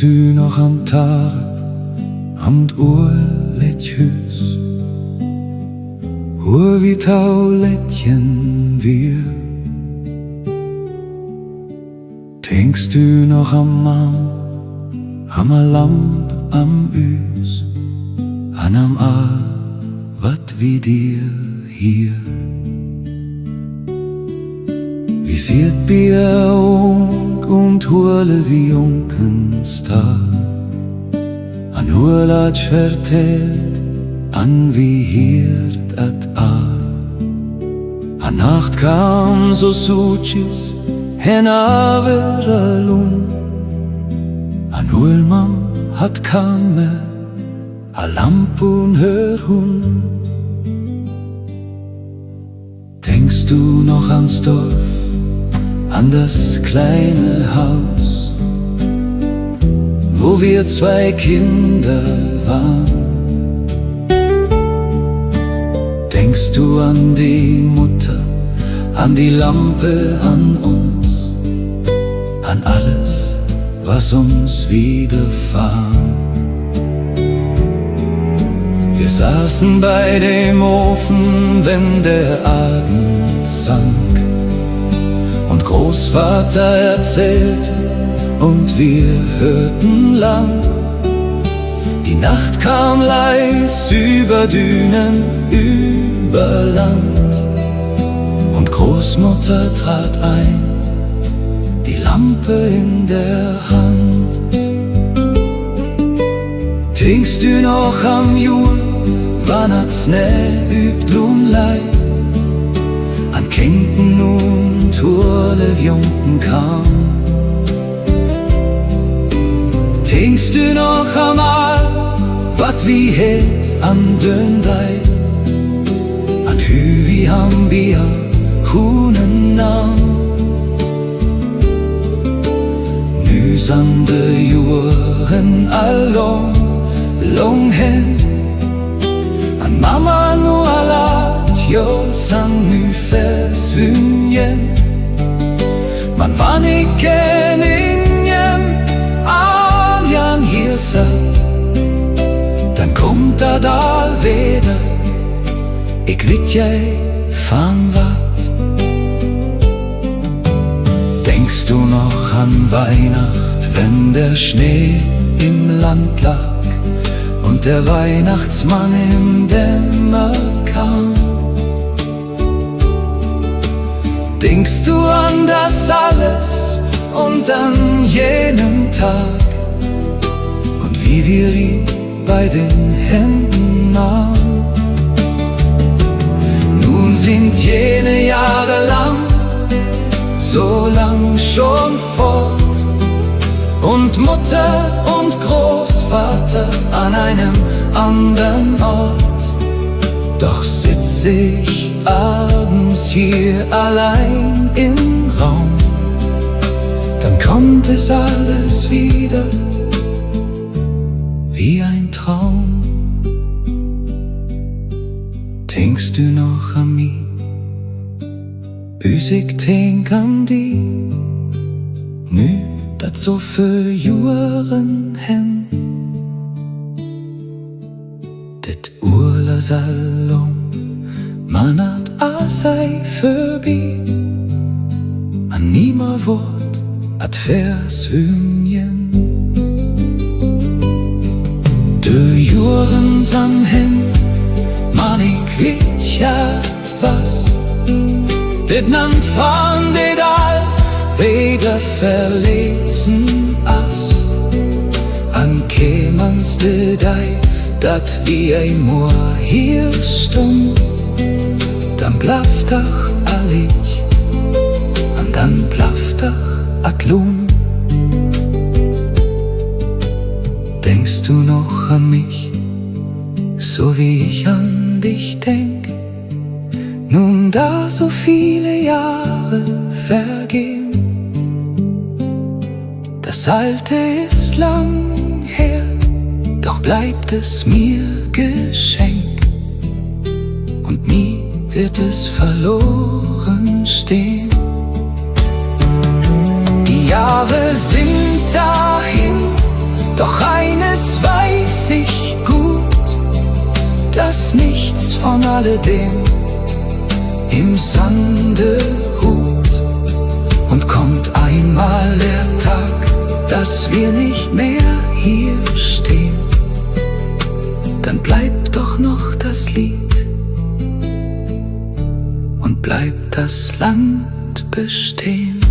Denkst du noch am Tag, am Urletjus, hoe wie Taulettchen wir? Denkst du noch am Mann, am Lamp am Üs, am all, wat wie dir hier? Wie sieht Bier und hole wie Junkens Tag, an Urlaub vertellt, an wie hiert at a. A Nacht kam so suches, hen averalun, an Ulmam hat kamme, a Lampun hör hun. Denkst du noch ans Dorf, an das kleine Haus, wo wir zwei Kinder waren? Denkst du an die Mutter, an die Lampe, an uns, an alles, was uns widerfahren? Wir saßen bei dem Ofen, wenn der Abend sank, und Großvater erzählte und wir hörten lang. Die Nacht kam leis über Dünen, über Land, und Großmutter trat ein, die Lampe in der Hand. Denkst du noch am Jul, wann hat's ne übt Lunlei, an Kinken und Urlevjunken kam? Denkst du noch einmal, wat wie het an Döndei, an Hü wie ham Bier Hunen nam? Nüsande Juren allong, long hen, an Mama nu alat jos an nu försvunjen. Man var ikke ingen aljan hier satt, dann kommt da dal wieder, ik vet jeg fan wat. Denkst du noch an Weihnacht, wenn der Schnee im Land lag und der Weihnachtsmann im Dämmer kam? Denkst du an das alles und an jenen Tag und wie wir ihn bei den Händen nahmen? Nun sind jene Jahre lang, so lang schon fort, und Mutter und Großvater an einem anderen Ort. Doch sitz ich abends hier allein im Raum, dann kommt es alles wieder wie ein Traum. Denkst du noch an mich, bis ich denk an die, nu dat so für Juren hen, det Urlasalong, man hat a sei förbi, an nimmer Wort at Versvunjen. De Juren samhen, man ik vitjat was, det nannt van det all, weder verlesen as. An kemans de dei, dat wie ein Moor hier stund, dann blaftach allich, und dann blaftach at Lun. Denkst du noch an mich, so wie ich an dich denk, nun da so viele Jahre vergehen? Das Alte ist lang her, doch bleibt es mir geschenkt, und nie wird es verloren stehen. Die Jahre sind dahin, von alledem im Sande ruht. Und kommt einmal der Tag, dass wir nicht mehr hier stehen, dann bleibt doch noch das Lied und bleibt das Land bestehen.